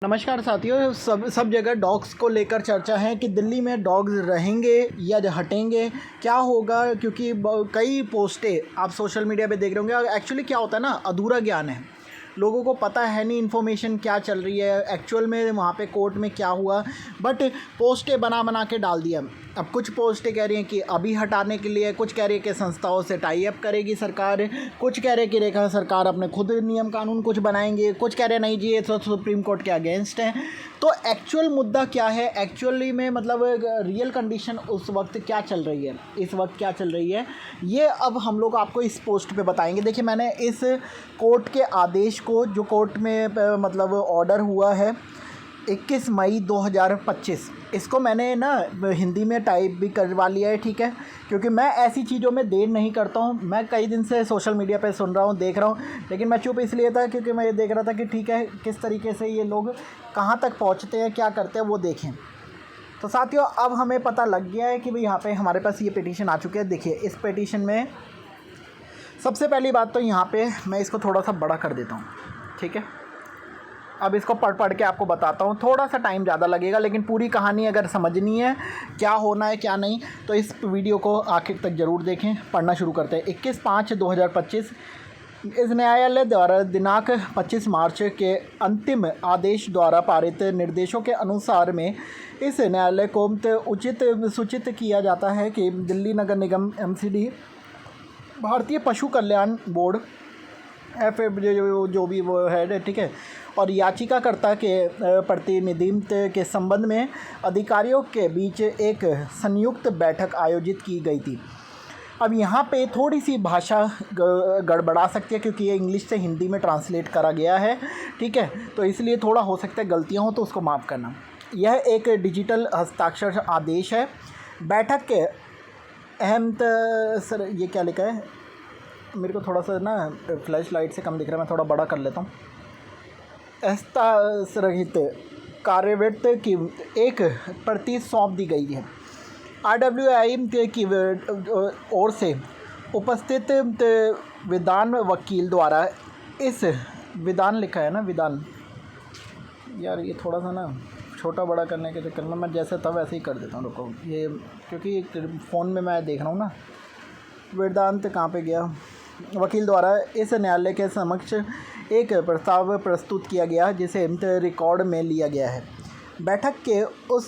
नमस्कार साथियों, सब जगह डॉग्स को लेकर चर्चा है कि दिल्ली में डॉग्स रहेंगे या हटेंगे, क्या होगा। क्योंकि कई पोस्टें आप सोशल मीडिया पे देख रहे होंगे। एक्चुअली क्या होता है ना, अधूरा ज्ञान है, लोगों को पता है नहीं इन्फॉर्मेशन क्या चल रही है एक्चुअल में वहाँ पे कोर्ट में क्या हुआ, बट पोस्टें बना के डाल दिया। अब कुछ पोस्टें कह रही हैं कि अभी हटाने के लिए, कुछ कह रही है कि संस्थाओं से टाई अप करेगी सरकार, कुछ कह रहे हैं कि रेखा सरकार अपने खुद नियम कानून कुछ बनाएंगे, कुछ कह रहे हैं नहीं जी ये तो सुप्रीम कोर्ट के अगेंस्ट है। तो एक्चुअल मुद्दा क्या है एक्चुअली में, मतलब रियल कंडीशन उस वक्त क्या चल रही है, इस वक्त क्या चल रही है, ये अब हम लोग आपको इस पोस्ट पे बताएंगे। देखिए, मैंने इस कोर्ट के आदेश को, जो कोर्ट में मतलब ऑर्डर हुआ है 21 मई 2025, इसको मैंने ना हिंदी में टाइप भी करवा लिया है, ठीक है। क्योंकि मैं ऐसी चीज़ों में देर नहीं करता हूँ। मैं कई दिन से सोशल मीडिया पे सुन रहा हूँ, देख रहा हूँ, लेकिन मैं चुप इसलिए था क्योंकि मैं ये देख रहा था कि ठीक है किस तरीके से ये लोग कहाँ तक पहुँचते हैं, क्या करते हैं, वो देखें। तो साथियों, अब हमें पता लग गया है कि भाई यहाँ पे हमारे पास ये पिटीशन आ चुकी है। देखिए, इस पिटीशन में सबसे पहली बात तो यहाँ पे मैं इसको थोड़ा सा बड़ा कर देता हूँ, ठीक है। अब इसको पढ़ के आपको बताता हूँ, थोड़ा सा टाइम ज़्यादा लगेगा, लेकिन पूरी कहानी अगर समझनी है क्या होना है क्या नहीं, तो इस वीडियो को आखिर तक ज़रूर देखें। पढ़ना शुरू करते हैं। 21/5/2025 इस न्यायालय द्वारा दिनांक 25 मार्च के अंतिम आदेश द्वारा पारित निर्देशों के अनुसार में इस न्यायालय को उचित सूचित किया जाता है कि दिल्ली नगर निगम MCD, भारतीय पशु कल्याण बोर्ड FA जो भी वो है, ठीक है, और याचिकाकर्ता के प्रतिनिधित्व के संबंध में अधिकारियों के बीच एक संयुक्त बैठक आयोजित की गई थी। अब यहाँ पे थोड़ी सी भाषा गड़बड़ा सकती है क्योंकि ये इंग्लिश से हिंदी में ट्रांसलेट करा गया है, ठीक है, तो इसलिए थोड़ा हो सकता है गलतियाँ हो, तो उसको माफ़ करना। यह एक डिजिटल हस्ताक्षर आदेश है। बैठक के अहम सर, ये क्या लिखा है, मेरे को थोड़ा सा ना फ्लैश लाइट से कम दिख रहा है, मैं थोड़ा बड़ा कर लेता हूँ। हस्ताक्षरित कार्यवृत्त की एक प्रति सौंप दी गई है। RWI की ओर से उपस्थित विधान वकील द्वारा इस विधान लिखा है ना, विधान, यार ये थोड़ा सा ना छोटा बड़ा करने के चक्कर में मैं जैसे तब वैसे ही कर देता हूँ। रुको, ये क्योंकि फ़ोन में मैं देख रहा हूँ ना, वेदांत कहाँ पे गया। वकील द्वारा इस न्यायालय के समक्ष एक प्रस्ताव प्रस्तुत किया गया जिसे रिकॉर्ड में लिया गया है। बैठक के उस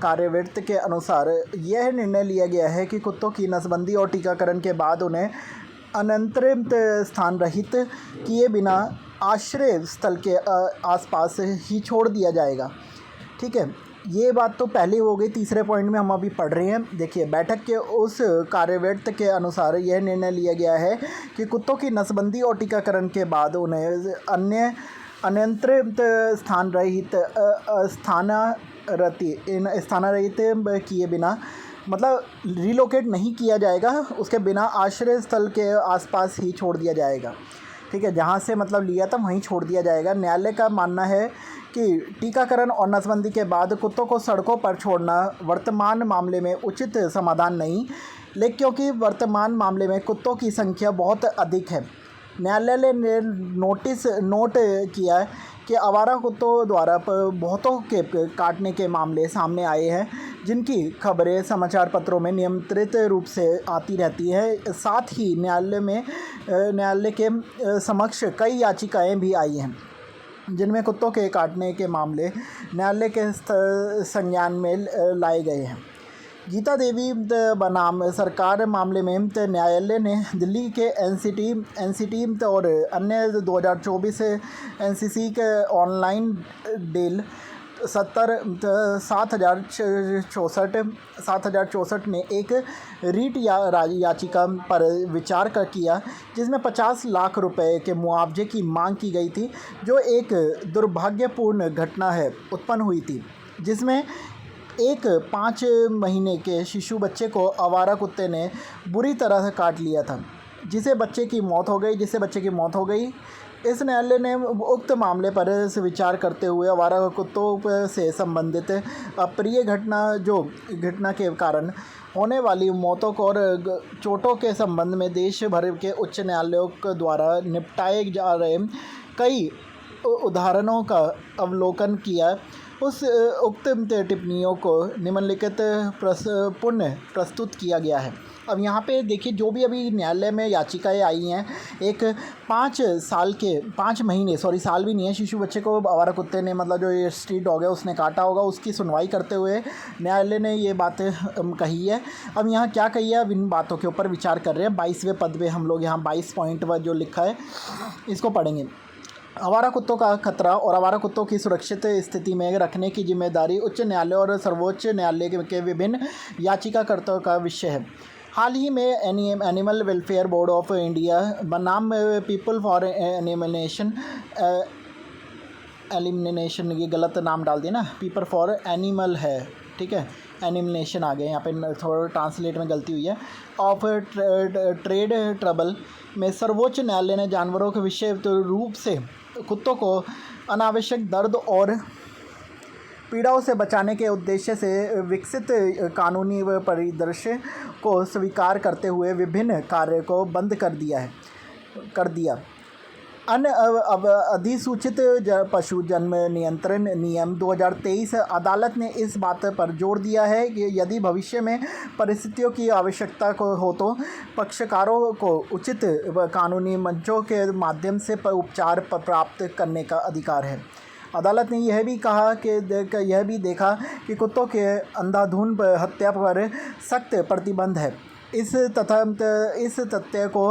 कार्यवृत्त के अनुसार यह निर्णय लिया गया है कि कुत्तों की नसबंदी और टीकाकरण के बाद उन्हें अनंतरित स्थान रहित किए बिना आश्रय स्थल के आसपास ही छोड़ दिया जाएगा, ठीक है। ये बात तो पहले हो गई। तीसरे पॉइंट में हम अभी पढ़ रहे हैं। देखिए, बैठक के उस कार्यवृत्त के अनुसार यह निर्णय लिया गया है कि कुत्तों की नसबंदी और टीकाकरण के बाद उन्हें अन्य अनियंत्रित स्थान रहित स्थानांतरित किए बिना, मतलब रिलोकेट नहीं किया जाएगा, उसके बिना आश्रय स्थल के आसपास ही छोड़ दिया जाएगा, ठीक है। जहाँ से मतलब लिया था वहीं छोड़ दिया जाएगा। न्यायालय का मानना है कि टीकाकरण और नसबंदी के बाद कुत्तों को सड़कों पर छोड़ना वर्तमान मामले में उचित समाधान नहीं, लेकिन क्योंकि वर्तमान मामले में कुत्तों की संख्या बहुत अधिक है। न्यायालय ने नोट किया है कि आवारा कुत्तों द्वारा बहुतों के काटने के मामले सामने आए हैं, जिनकी खबरें समाचार पत्रों में नियंत्रित रूप से आती रहती है। साथ ही न्यायालय के समक्ष कई याचिकाएं भी आई हैं जिनमें कुत्तों के काटने के मामले न्यायालय के संज्ञान में लाए गए हैं। गीता देवी बनाम सरकार मामले में न्यायालय ने दिल्ली के NCT और अन्य 2024 NCC के ऑनलाइन डेल 7064 में एक रीट याचिका पर विचार किया, जिसमें 50 लाख रुपए के मुआवजे की मांग की गई थी, जो एक दुर्भाग्यपूर्ण घटना उत्पन्न हुई थी, जिसमें एक 5 महीने के शिशु बच्चे को आवारा कुत्ते ने बुरी तरह से काट लिया था, जिससे बच्चे की मौत हो गई। इस न्यायालय ने उक्त मामले पर विचार करते हुए आवारा कुत्तों से संबंधित अप्रिय घटना के कारण होने वाली मौतों को और चोटों के संबंध में देश भर के उच्च न्यायालयों के द्वारा निपटाए जा रहे कई उदाहरणों का अवलोकन किया। उस उक्त टिप्पणियों को निम्नलिखित पुनः प्रस्तुत किया गया है। अब यहाँ पे देखिए, जो भी अभी न्यायालय में याचिकाएं आई हैं, एक 5 महीने, सॉरी साल भी नहीं है, शिशु बच्चे को आवारा कुत्ते ने, मतलब जो ये स्ट्रीट डॉग है उसने काटा होगा, उसकी सुनवाई करते हुए न्यायालय ने ये बातें कही है। अब यहाँ क्या कही है, अब इन बातों के ऊपर विचार कर रहे हैं। 22वें पद पे हम लोग यहाँ 22 पॉइंट जो लिखा है इसको पढ़ेंगे। आवारा कुत्तों का खतरा और आवारा कुत्तों की सुरक्षित स्थिति में रखने की जिम्मेदारी उच्च न्यायालय और सर्वोच्च न्यायालय के विभिन्न याचिकाकर्ताओं का विषय है। हाल ही में animal welfare board of India बनाम पीपल फॉर एलिमिनेशन, ये गलत नाम डाल दिया ना, पीपल फॉर एनिमल है, ठीक है, एनिमिनेशन आ गए यहाँ पे, थोड़ा ट्रांसलेट में गलती हुई है, ऑफ ट्रेड ट्रबल में सर्वोच्च न्यायालय ने जानवरों के विषय रूप से कुत्तों को अनावश्यक दर्द और पीड़ाओं से बचाने के उद्देश्य से विकसित कानूनी परिदृश्य को स्वीकार करते हुए विभिन्न कार्य को बंद कर दिया। अधिसूचित पशु जन्म नियंत्रण नियम 2023 अदालत ने इस बात पर जोर दिया है कि यदि भविष्य में परिस्थितियों की आवश्यकता हो तो पक्षकारों को उचित कानूनी मंचों के माध्यम से उपचार प्राप्त करने का अधिकार है। अदालत ने यह भी देखा कि कुत्तों के अंधाधुंध हत्या पर सख्त प्रतिबंध है। इस तथ्य को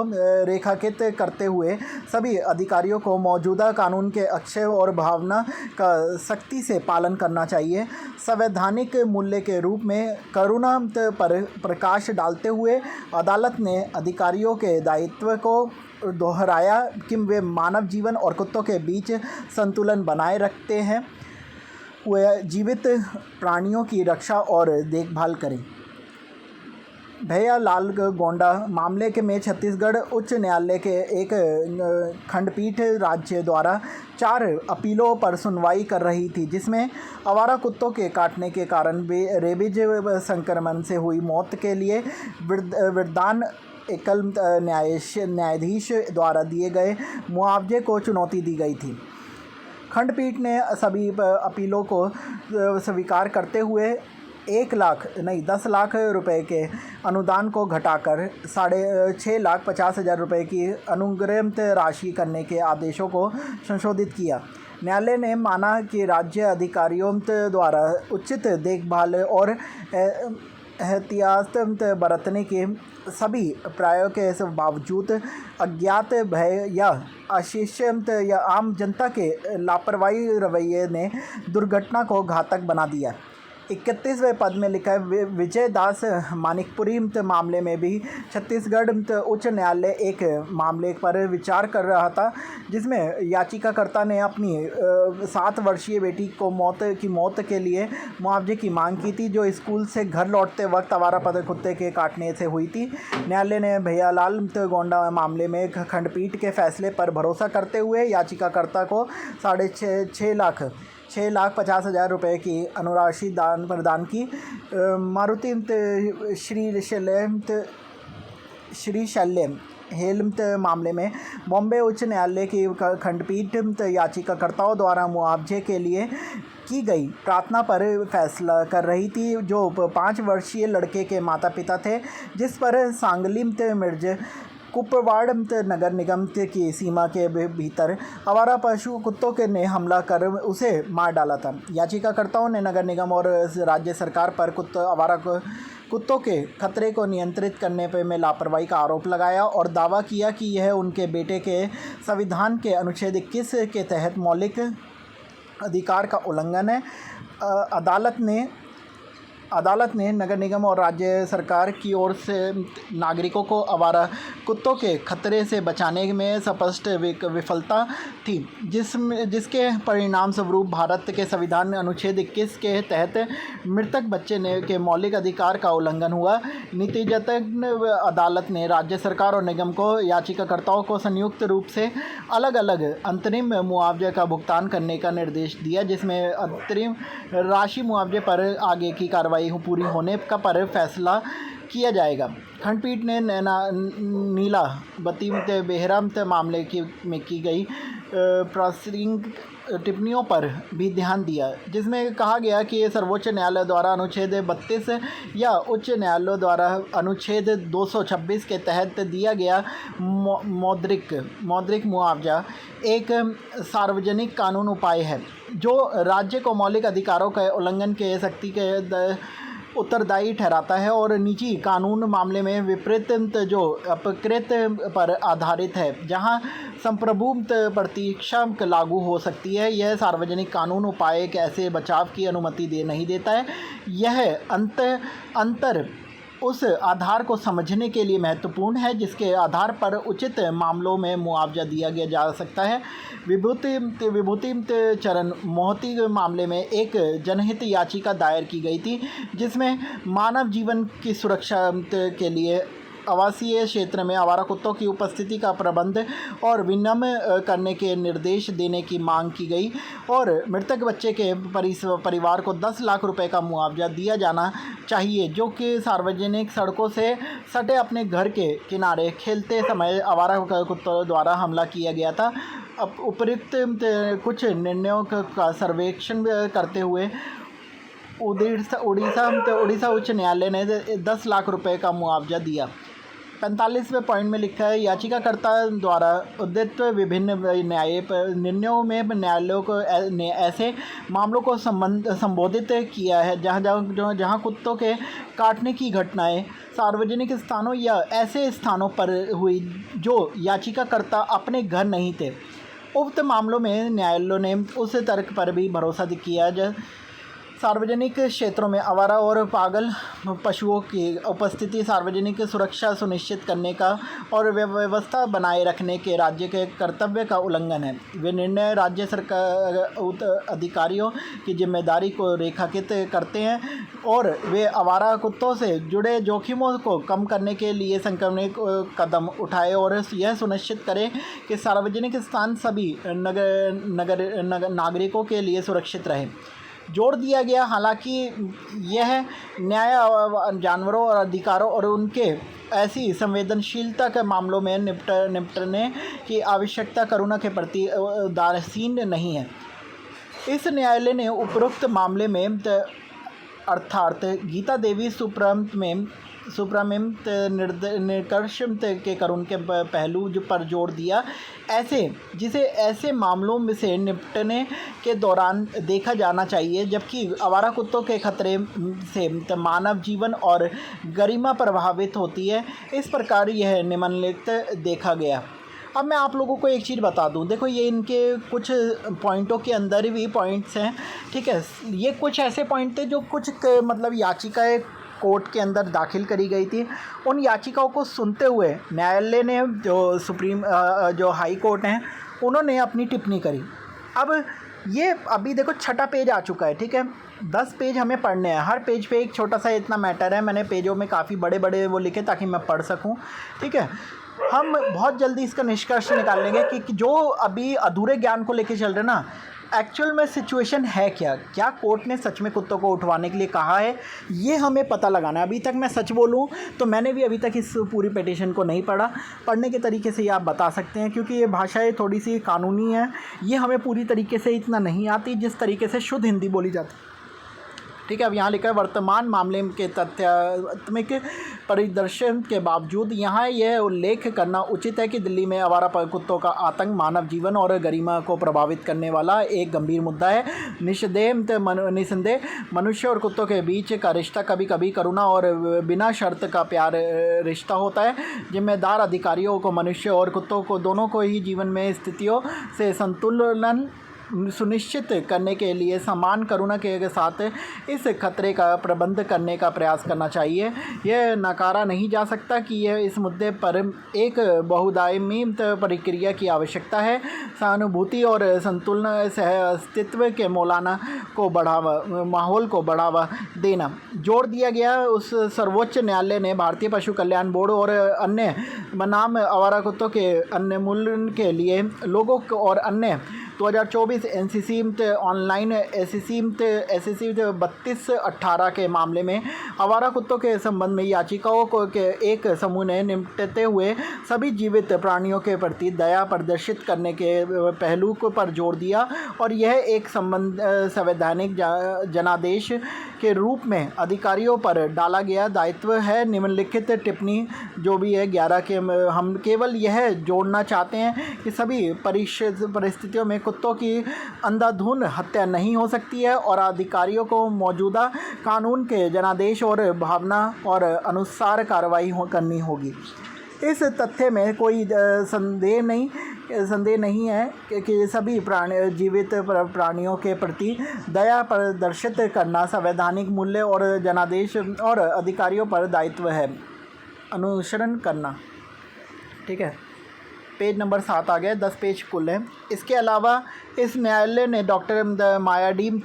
रेखांकित करते हुए सभी अधिकारियों को मौजूदा कानून के अक्षय और भावना का सख्ती से पालन करना चाहिए। संवैधानिक मूल्य के रूप में करुणा पर प्रकाश डालते हुए अदालत ने अधिकारियों के दायित्व को दोहराया कि वे मानव जीवन और कुत्तों के बीच संतुलन बनाए रखते हैं, वे जीवित प्राणियों की रक्षा और देखभाल करें। भैयालाल गोंडा मामले में छत्तीसगढ़ उच्च न्यायालय के एक खंडपीठ राज्य द्वारा 4 अपीलों पर सुनवाई कर रही थी, जिसमें आवारा कुत्तों के काटने के कारण रेबीज संक्रमण से हुई मौत के लिए वृद्धान एकल न्यायाधीश द्वारा दिए गए मुआवजे को चुनौती दी गई थी। खंडपीठ ने सभी अपीलों को स्वीकार करते हुए 10 लाख रुपए के अनुदान को घटाकर 6,50,000 रुपये की अनुग्रह राशि करने के आदेशों को संशोधित किया। न्यायालय ने माना कि राज्य अधिकारियों द्वारा उचित देखभाल और एहतियात बरतने के सभी प्रयासों के बावजूद अज्ञात भय या अशिक्षित या आम जनता के लापरवाही रवैये ने दुर्घटना को घातक बना दिया। 31वें पद में लिखा है, विजय दास मानिकपुरी मामले में भी छत्तीसगढ़ उच्च न्यायालय एक मामले पर विचार कर रहा था, जिसमें याचिकाकर्ता ने अपनी 7 वर्षीय बेटी को मौत के लिए मुआवजे की मांग की थी, जो स्कूल से घर लौटते वक्त आवारा कुत्ते के काटने से हुई थी। न्यायालय ने भैयालाल गोंडा मामले में खंडपीठ के फैसले पर भरोसा करते हुए याचिकाकर्ता को 6,50,000 रुपये की अनुराशि प्रदान की। मारुति श्रीशैल्य हेल्म मामले में बॉम्बे उच्च न्यायालय की खंडपीठ याचिकाकर्ताओं द्वारा मुआवजे के लिए की गई प्रार्थना पर फैसला कर रही थी, जो 5 वर्षीय लड़के के माता पिता थे, जिस पर सांगली मिर्ज कुपवाड़ नगर निगम की सीमा के भीतर आवारा पशु कुत्तों के ने हमला कर उसे मार डाला था। याचिकाकर्ताओं ने नगर निगम और राज्य सरकार पर आवारा कुत्तों के खतरे को नियंत्रित करने में लापरवाही का आरोप लगाया और दावा किया कि यह उनके बेटे के संविधान के अनुच्छेद 21 के तहत मौलिक अधिकार का उल्लंघन है। अदालत ने नगर निगम और राज्य सरकार की ओर से नागरिकों को आवारा कुत्तों के खतरे से बचाने में स्पष्ट विफलता थी, जिसके परिणाम स्वरूप भारत के संविधान अनुच्छेद 21 के तहत मृतक बच्चे के मौलिक अधिकार का उल्लंघन हुआ। नतीजतन अदालत ने राज्य सरकार और निगम को याचिकाकर्ताओं को संयुक्त रूप से अलग अलग अंतरिम मुआवजे का भुगतान करने का निर्देश दिया, जिसमें अंतरिम राशि मुआवजे पर आगे की कार्रवाई पूरी होने का पर फैसला किया जाएगा। खंडपीठ ने नीला बतीमत बेहरमत मामले में की गई प्रासंगिक टिप्पणियों पर भी ध्यान दिया, जिसमें कहा गया कि सर्वोच्च न्यायालय द्वारा अनुच्छेद 32 या उच्च न्यायालय द्वारा अनुच्छेद 226 के तहत दिया गया मौद्रिक मुआवजा एक सार्वजनिक कानून उपाय है जो राज्य को मौलिक अधिकारों के उल्लंघन के सख्ती के उत्तरदायी ठहराता है और निजी कानून मामले में विपरीत जो अपकृत पर आधारित है, जहां संप्रभुत्व प्रतीक्षा लागू हो सकती है। यह सार्वजनिक कानून उपाय एक ऐसे बचाव की अनुमति नहीं देता है। यह अंतर उस आधार को समझने के लिए महत्वपूर्ण है जिसके आधार पर उचित मामलों में मुआवजा दिया जा सकता है। विभूति चरण मोहती मामले में एक जनहित याचिका दायर की गई थी, जिसमें मानव जीवन की सुरक्षा के लिए आवासीय क्षेत्र में आवारा कुत्तों की उपस्थिति का प्रबंध और विनियमन करने के निर्देश देने की मांग की गई और मृतक बच्चे के परिवार को 10 लाख रुपए का मुआवजा दिया जाना चाहिए, जो कि सार्वजनिक सड़कों से सटे अपने घर के किनारे खेलते समय आवारा कुत्तों द्वारा हमला किया गया था। उपयुक्त कुछ निर्णयों का सर्वेक्षण करते हुए उड़ीसा उच्च न्यायालय ने 10 लाख रुपए का मुआवजा दिया। 45वें पॉइंट में लिखा है, याचिकाकर्ता द्वारा उद्धृत विभिन्न निर्णयों में न्यायालयों को ने ऐसे मामलों को संबोधित किया है जहां कुत्तों के काटने की घटनाएं सार्वजनिक स्थानों या ऐसे स्थानों पर हुई जो याचिकाकर्ता अपने घर नहीं थे। उक्त मामलों में न्यायालयों ने उस तर्क पर भी भरोसा किया जो सार्वजनिक क्षेत्रों में आवारा और पागल पशुओं की उपस्थिति सार्वजनिक सुरक्षा सुनिश्चित करने का और व्यवस्था बनाए रखने के राज्य के कर्तव्य का उल्लंघन है। वे निर्णय राज्य सरकार अधिकारियों की जिम्मेदारी को रेखांकित करते हैं और वे आवारा कुत्तों से जुड़े जोखिमों को कम करने के लिए संक्रमणिक कदम उठाए और यह सुनिश्चित करें कि सार्वजनिक स्थान सभी नागरिकों के लिए सुरक्षित रहे। जोड़ दिया गया, हालांकि यह न्याय जानवरों और अधिकारों और उनके ऐसी संवेदनशीलता के मामलों में निपटने की आवश्यकता करुणा के प्रति उदासीन नहीं है। इस न्यायालय ने उपरोक्त मामले में अर्थात गीता देवी सुप्रीम निष्कर्ष के करुण के पहलू पर जोर दिया, जिसे ऐसे मामलों में से निपटने के दौरान देखा जाना चाहिए जबकि आवारा कुत्तों के खतरे से मानव जीवन और गरिमा प्रभावित होती है। इस प्रकार यह निम्नलिखित देखा गया। अब मैं आप लोगों को एक चीज़ बता दूं, देखो ये इनके कुछ पॉइंटों के अंदर भी पॉइंट्स हैं, ठीक है। ये कुछ ऐसे पॉइंट थे जो कुछ मतलब याचिकाएं कोर्ट के अंदर दाखिल करी गई थी। उन याचिकाओं को सुनते हुए न्यायालय ने जो हाई कोर्ट हैं उन्होंने अपनी टिप्पणी करी। अब ये अभी देखो 6ठा पेज आ चुका है, ठीक है। 10 पेज हमें पढ़ने हैं, हर पेज पे एक छोटा सा इतना मैटर है। मैंने पेजों में काफ़ी बड़े बड़े वो लिखे ताकि मैं पढ़ सकूं, ठीक है। हम बहुत जल्दी इसका निष्कर्ष निकाल लेंगे कि जो अभी अधूरे ज्ञान को लेके चल रहे ना, एक्चुअल में सिचुएशन है क्या कोर्ट ने सच में कुत्तों को उठवाने के लिए कहा है, ये हमें पता लगाना है। अभी तक मैं सच बोलूं तो मैंने भी अभी तक इस पूरी पिटीशन को नहीं पढ़ा। पढ़ने के तरीके से ये आप बता सकते हैं, क्योंकि ये भाषाएं थोड़ी सी कानूनी है, ये हमें पूरी तरीके से इतना नहीं आती जिस तरीके से शुद्ध हिंदी बोली जाती, ठीक है। अब यहाँ लिखा है, वर्तमान मामले के तथ्यात्मक परिदर्शन के बावजूद यहाँ यह उल्लेख करना उचित है कि दिल्ली में आवारा कुत्तों का आतंक मानव जीवन और गरिमा को प्रभावित करने वाला एक गंभीर मुद्दा है। निस्संदेह मनुष्य और कुत्तों के बीच का रिश्ता कभी कभी करुणा और बिना शर्त का प्यार रिश्ता होता है। जिम्मेदार अधिकारियों को मनुष्य और कुत्तों को दोनों को ही जीवन में स्थितियों से संतुलन सुनिश्चित करने के लिए समान करुणा के साथ इस खतरे का प्रबंध करने का प्रयास करना चाहिए। यह नकारा नहीं जा सकता कि यह इस मुद्दे पर एक बहुआयामी प्रक्रिया की आवश्यकता है। सहानुभूति और संतुलन सह अस्तित्व के माहौल को बढ़ावा देना जोड़ दिया गया। उस सर्वोच्च न्यायालय ने भारतीय पशु कल्याण बोर्ड और अन्य बनाम आवारा कुत्तों के उन्मूलन के लिए लोगों और अन्य 2024 एनसीसी ऑनलाइन एसएससी 3218 के मामले में आवारा कुत्तों के संबंध में याचिकाओं को के एक समूह ने निपटते हुए सभी जीवित प्राणियों के प्रति दया प्रदर्शित करने के पहलू पर जोर दिया और यह एक संवैधानिक जनादेश के रूप में अधिकारियों पर डाला गया दायित्व है। निम्नलिखित टिप्पणी जो भी है 11 के हम केवल यह जोड़ना चाहते हैं कि सभी परिस्थितियों में कुत्तों की अंधाधुंध हत्या नहीं हो सकती है और अधिकारियों को मौजूदा कानून के जनादेश और भावना और अनुसार कार्रवाई करनी होगी। इस तथ्य में कोई संदेह नहीं है कि सभी जीवित प्राणियों के प्रति दया प्रदर्शित करना संवैधानिक मूल्य और जनादेश और अधिकारियों पर दायित्व है अनुसरण करना। ठीक है, पेज नंबर 7 आ गया, 10 पेज कुल है। इसके अलावा इस न्यायालय ने डॉक्टर मायाडीम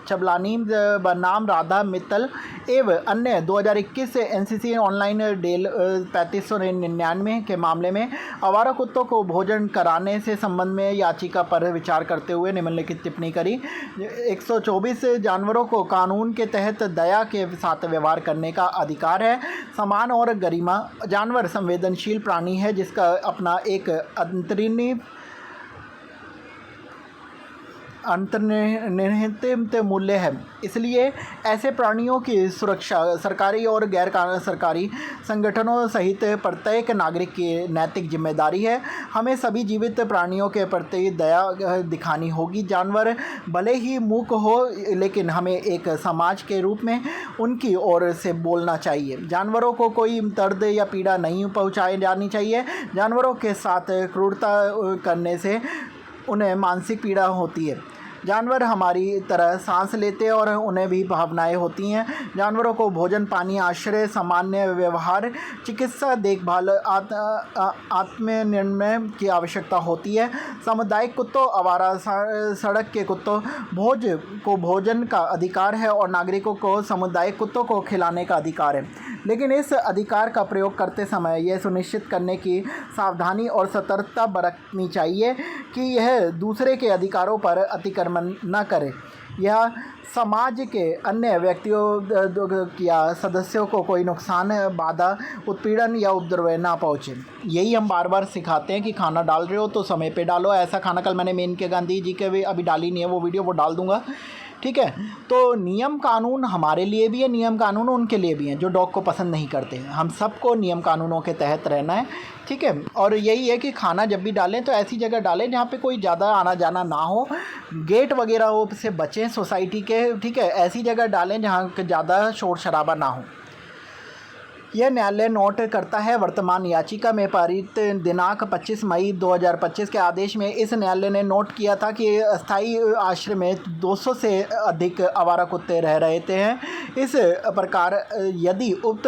चबलानी बनाम राधा मित्तल एवं अन्य 2021 से एनसीसी ऑनलाइन डेल 3599 के मामले में आवारा कुत्तों को भोजन कराने से संबंध में याचिका पर विचार करते हुए निम्नलिखित टिप्पणी करी। 124 जानवरों को कानून के तहत दया के साथ व्यवहार करने का अधिकार है, सम्मान और गरिमा। जानवर संवेदनशील प्राणी है जिसका अपना एक अंतर्निहित मूल्य है, इसलिए ऐसे प्राणियों की सुरक्षा सरकारी और गैर सरकारी संगठनों सहित प्रत्येक नागरिक की नैतिक जिम्मेदारी है। हमें सभी जीवित प्राणियों के प्रति दया दिखानी होगी। जानवर भले ही मूक हो लेकिन हमें एक समाज के रूप में उनकी ओर से बोलना चाहिए। जानवरों को कोई दर्द या पीड़ा नहीं पहुंचाई जानी चाहिए। जानवरों के साथ क्रूरता करने से उन्हें मानसिक पीड़ा होती है। जानवर हमारी तरह सांस लेते हैं और उन्हें भी भावनाएं होती हैं। जानवरों को भोजन, पानी, आश्रय, सामान्य व्यवहार, चिकित्सा देखभाल, आत्मनिर्णय की आवश्यकता होती है। सामुदायिक कुत्तों, आवारा सड़क के कुत्तों को भोजन का अधिकार है और नागरिकों को सामुदायिक कुत्तों को खिलाने का अधिकार है, लेकिन इस अधिकार का प्रयोग करते समय यह सुनिश्चित करने की सावधानी और सतर्कता बरतनी चाहिए कि यह दूसरे के अधिकारों पर अतिक्रमण न करे या समाज के अन्य व्यक्तियों या सदस्यों को कोई नुकसान, बाधा, उत्पीड़न या उपद्रव ना पहुँचे। यही हम बार बार सिखाते हैं कि खाना डाल रहे हो तो समय पे डालो। ऐसा खाना कल मैंने मेनके गांधी जी के भी अभी डाली नहीं है, वो वीडियो वो डाल दूंगा। ठीक है, तो नियम कानून हमारे लिए भी है, नियम कानून उनके लिए भी हैं जो डॉग को पसंद नहीं करते हैं। हम सबको नियम कानूनों के तहत रहना है। ठीक है, और यही है कि खाना जब भी डालें तो ऐसी जगह डालें जहाँ पे कोई ज़्यादा आना जाना ना हो, गेट वगैरह से बचें सोसाइटी के। ठीक है, ऐसी जगह डालें जहाँ ज़्यादा शोर शराबा ना हो। यह न्यायालय नोट करता है वर्तमान याचिका में पारित दिनांक 25 मई 2025 के आदेश में इस न्यायालय ने नोट किया था कि अस्थायी आश्रय में 200 से अधिक आवारा कुत्ते रह रहे थे। इस प्रकार यदि उक्त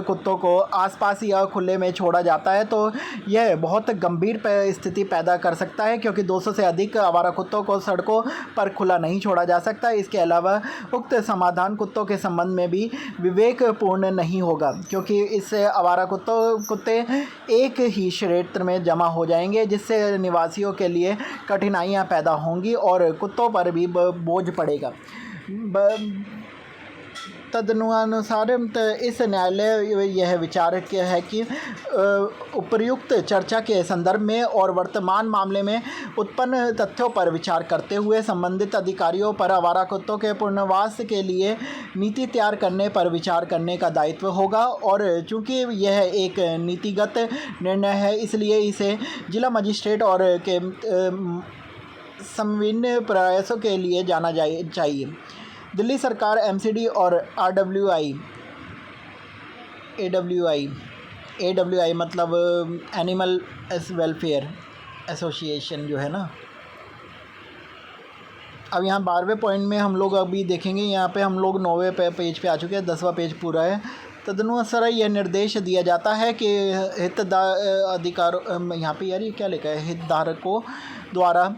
कुत्तों को आसपास या खुले में छोड़ा जाता है तो यह बहुत गंभीर स्थिति पैदा कर सकता है, क्योंकि 200 से अधिक आवारा कुत्तों को सड़कों पर खुला नहीं छोड़ा जा सकता। इसके अलावा उक्त समाधान कुत्तों के संबंध में भी विवेकपूर्ण नहीं होगा, क्योंकि इससे आवारा कुत्ते एक ही क्षेत्र में जमा हो जाएंगे, जिससे निवासियों के लिए कठिनाइयां पैदा होंगी और कुत्तों पर भी बोझ पड़ेगा। तदनुसार इस न्यायालय यह विचार है कि उपर्युक्त चर्चा के संदर्भ में और वर्तमान मामले में उत्पन्न तथ्यों पर विचार करते हुए संबंधित अधिकारियों पर आवारा कुत्तों के पुनर्वास के लिए नीति तैयार करने पर विचार करने का दायित्व होगा। और चूंकि यह एक नीतिगत निर्णय है, इसलिए इसे जिला मजिस्ट्रेट और के समन्वय प्रयासों के लिए जाना चाहिए। दिल्ली सरकार एमसीडी और AWI मतलब एनिमल वेलफेयर एसोसिएशन जो है ना। अब यहाँ 12वें पॉइंट में हम लोग अभी देखेंगे, यहाँ पे हम लोग 9वें पेज पे आ चुके हैं, 10वां पेज पूरा है। तदनुसार यह निर्देश दिया जाता है कि हितधारकों यहाँ पे यार ये क्या लिखा है, हितधारकों द्वारा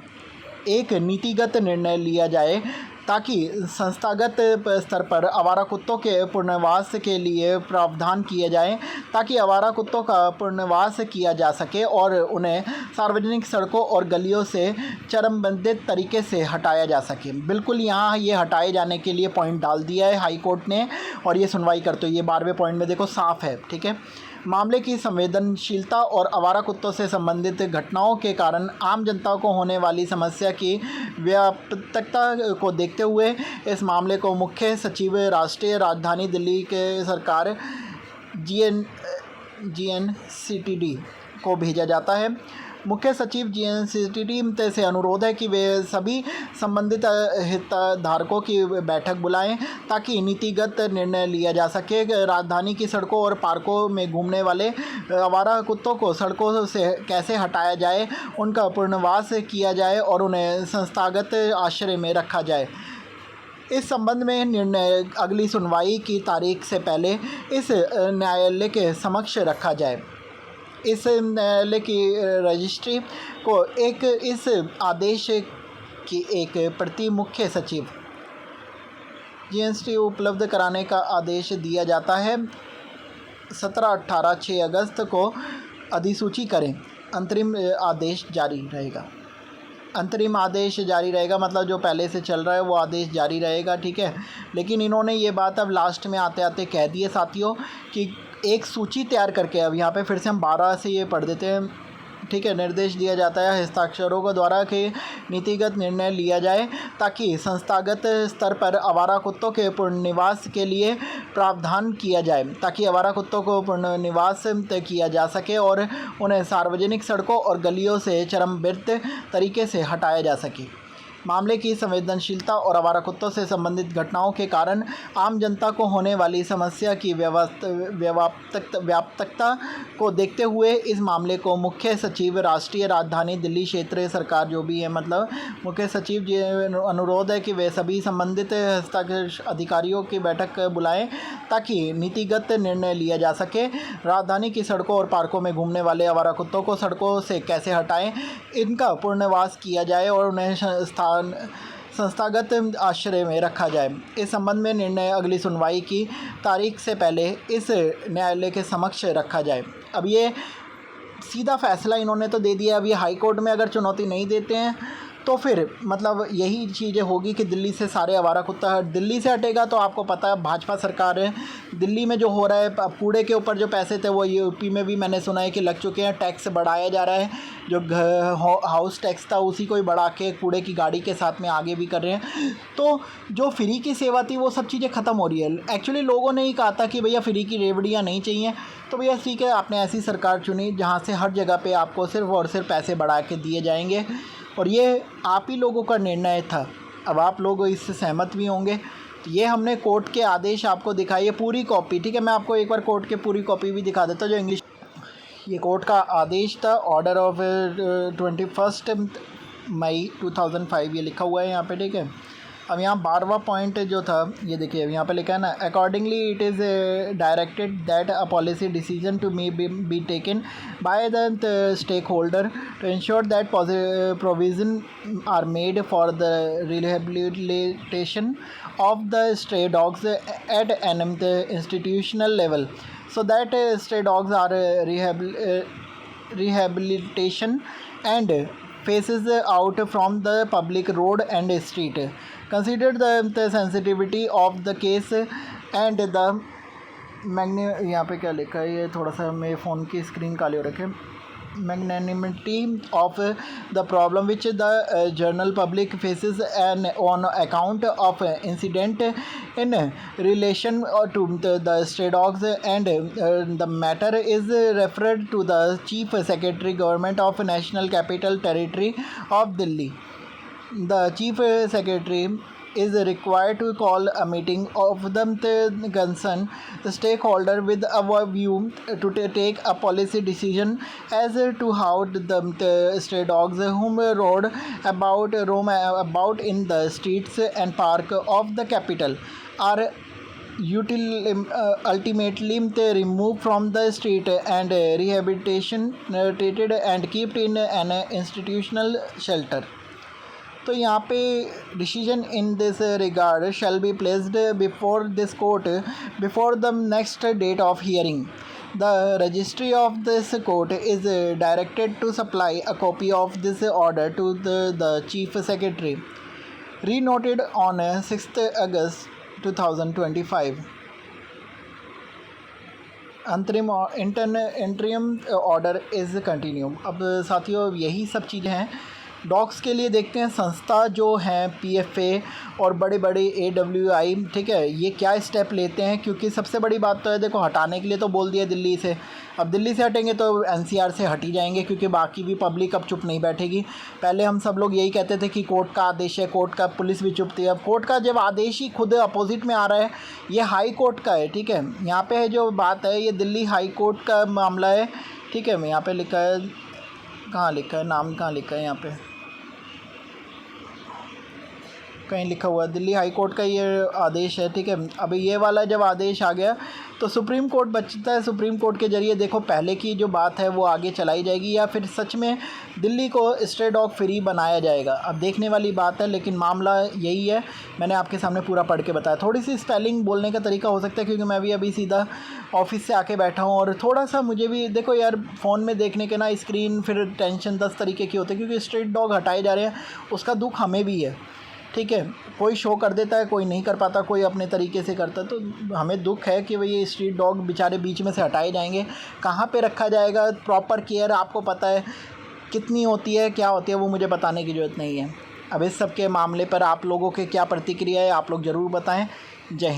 एक नीतिगत निर्णय लिया जाए ताकि संस्थागत स्तर पर आवारा कुत्तों के पुनर्वास के लिए प्रावधान किए जाएं, ताकि आवारा कुत्तों का पुनर्वास किया जा सके और उन्हें सार्वजनिक सड़कों और गलियों से चरणबद्ध तरीके से हटाया जा सके। बिल्कुल यहाँ ये हटाए जाने के लिए पॉइंट डाल दिया है हाई कोर्ट ने, और ये सुनवाई करते हुए ये 12वें पॉइंट में देखो साफ है, ठीक है। मामले की संवेदनशीलता और आवारा कुत्तों से संबंधित घटनाओं के कारण आम जनता को होने वाली समस्या की व्यापकता को देखते हुए इस मामले को मुख्य सचिव राष्ट्रीय राजधानी दिल्ली के सरकार GNCTD को भेजा जाता है। मुख्य सचिव GNCTD से अनुरोध है कि वे सभी संबंधित हितधारकों की बैठक बुलाएं ताकि नीतिगत निर्णय लिया जा सके। राजधानी की सड़कों और पार्कों में घूमने वाले आवारा कुत्तों को सड़कों से कैसे हटाया जाए, उनका पुनर्वास किया जाए और उन्हें संस्थागत आश्रय में रखा जाए। इस संबंध में निर्णय अगली सुनवाई की तारीख से पहले इस न्यायालय के समक्ष रखा जाए। इस न्यायालय की रजिस्ट्री को इस आदेश की एक प्रति मुख्य सचिव GNCTD उपलब्ध कराने का आदेश दिया जाता है। 6 अगस्त को अधिसूची करें। अंतरिम आदेश जारी रहेगा। अंतरिम आदेश जारी रहेगा मतलब जो पहले से चल रहा है वो आदेश जारी रहेगा, ठीक है। लेकिन इन्होंने ये बात अब लास्ट में आते आते कह दी है साथियों कि एक सूची तैयार करके, अब यहाँ पे फिर से हम 12 से ये पढ़ देते हैं, ठीक है। निर्देश दिया जाता है हस्ताक्षरों के द्वारा कि नीतिगत निर्णय लिया जाए ताकि संस्थागत स्तर पर आवारा कुत्तों के पुनर्निवास के लिए प्रावधान किया जाए, ताकि आवारा कुत्तों को पुनर्निवास किया जा सके और उन्हें सार्वजनिक सड़कों और गलियों से चरणबद्ध तरीके से हटाया जा सके। मामले की संवेदनशीलता और आवारा कुत्तों से संबंधित घटनाओं के कारण आम जनता को होने वाली समस्या की व्यापकता को देखते हुए इस मामले को मुख्य सचिव राष्ट्रीय राजधानी दिल्ली क्षेत्र सरकार जो भी है, मतलब मुख्य सचिव जी अनुरोध है कि वे सभी संबंधित हस्ताक्षर अधिकारियों की बैठक बुलाएं ताकि नीतिगत निर्णय लिया जा सके। राजधानी की सड़कों और पार्कों में घूमने वाले आवारा कुत्तों को सड़कों से कैसे हटाएं, इनका पुनर्वास किया जाए और उन्हें संस्थागत आश्रय में रखा जाए। इस संबंध में निर्णय अगली सुनवाई की तारीख से पहले इस न्यायालय के समक्ष रखा जाए। अब ये सीधा फैसला इन्होंने तो दे दिया। अब ये हाई कोर्ट में अगर चुनौती नहीं देते हैं तो फिर मतलब यही चीज़ें होगी कि दिल्ली से सारे आवारा कुत्ता दिल्ली से हटेगा। तो आपको पता है भाजपा सरकार है, दिल्ली में जो हो रहा है कूड़े के ऊपर जो पैसे थे वो यूपी में भी मैंने सुना है कि लग चुके हैं। टैक्स बढ़ाया जा रहा है, जो हाउस टैक्स था उसी को ही बढ़ा के कूड़े की गाड़ी के साथ में आगे भी कर रहे हैं। तो जो फ्री की सेवा थी वो सब चीज़ें ख़त्म हो रही है। एक्चुअली लोगों ने ही कहा था कि भैया फ्री की रेवड़ियाँ नहीं चाहिए, तो भैया ठीक है आपने ऐसी सरकार चुनी जहाँ से हर जगह पे आपको सिर्फ और सिर्फ पैसे बढ़ा के दिए जाएंगे, और ये आप ही लोगों का निर्णय था। अब आप लोग इससे सहमत भी होंगे। तो ये हमने कोर्ट के आदेश आपको दिखाई है पूरी कॉपी, ठीक है। मैं आपको एक बार कोर्ट के पूरी कॉपी भी दिखा देता हूँ जो इंग्लिश, ये कोर्ट का आदेश था, ऑर्डर ऑफ 21 मई 2005 ये लिखा हुआ है यहाँ पे, ठीक है। अब यहाँ 12वां पॉइंट जो था ये देखिए, अब यहाँ पे लिखा है ना, accordingly it is directed that a policy decision to be taken by the stakeholder to ensure that provision are made for the rehabilitation of the stray dogs at an institutional level, so that stray dogs are rehabilitation and faces out from the public road and street. Consider the sensitivity of the case and the यहाँ पे क्या लिखा है, ये थोड़ा सा मेरे phone की स्क्रीन काली हो रखी है। magnanimity of the problem which the general public faces on account of incident in relation to the stray dogs, and the matter is referred to the Chief Secretary Government of National Capital Territory of Delhi. The Chief Secretary is required to call a meeting of the concerned stakeholder with a view to take a policy decision as to how the stray dogs whom roam about in the streets and park of the capital are ultimately removed from the street and rehabilitation treated and kept in an institutional shelter. तो यहाँ पे decision in this regard shall be placed before this court before the next date of hearing. The registry of this court is directed to supply a copy of this order to the Chief Secretary. Re-noted on 6th August 2025. Interim order is continue. अब साथियों यही सब चीज़ें हैं dogs के लिए. देखते हैं संस्था जो हैं PFA और बड़े बड़े AWI, ठीक है, ये क्या स्टेप लेते हैं. क्योंकि सबसे बड़ी बात तो है, देखो हटाने के लिए तो बोल दिया दिल्ली से. अब दिल्ली से हटेंगे तो NCR से हट ही जाएंगे, क्योंकि बाकी भी पब्लिक अब चुप नहीं बैठेगी. पहले हम सब लोग यही कहते थे कि कोर्ट का आदेश है, कोर्ट का, पुलिस भी चुप थी. अब कोर्ट का जब आदेश ही खुद अपोजिट में आ रहा है, ये हाई कोर्ट का है, ठीक है. यहाँ पे है जो बात है, ये दिल्ली हाई कोर्ट का मामला है, ठीक है. मैं यहाँ पे लिखा है, कहाँ लिखा है, नाम कहाँ लिखा है, यहाँ पे कहीं लिखा हुआ है, दिल्ली हाई कोर्ट का ये आदेश है, ठीक है. अब ये वाला जब आदेश आ गया तो सुप्रीम कोर्ट बचता है. सुप्रीम कोर्ट के ज़रिए देखो पहले की जो बात है वो आगे चलाई जाएगी, या फिर सच में दिल्ली को स्ट्रे डॉग फ्री बनाया जाएगा. अब देखने वाली बात है, लेकिन मामला यही है. मैंने आपके सामने पूरा पढ़ के बताया. थोड़ी सी स्पेलिंग बोलने का तरीका हो सकता है, क्योंकि मैं भी अभी सीधा ऑफिस से आके बैठा हूँ, और थोड़ा सा मुझे भी देखो यार फ़ोन में देखने के ना स्क्रीन फिर टेंशन 10 तरीके की होती है. क्योंकि स्ट्रीट डॉग हटाए जा रहे हैं, उसका दुख हमें भी है, ठीक है. कोई शो कर देता है, कोई नहीं कर पाता, कोई अपने तरीके से करता है. तो हमें दुख है कि भाई ये स्ट्रीट डॉग बेचारे बीच में से हटाए जाएंगे. कहाँ पे रखा जाएगा, प्रॉपर केयर आपको पता है कितनी होती है, क्या होती है, वो मुझे बताने की ज़रूरत नहीं है. अब इस सब के मामले पर आप लोगों के क्या प्रतिक्रिया है, आप लोग ज़रूर बताएं. जय हिंद.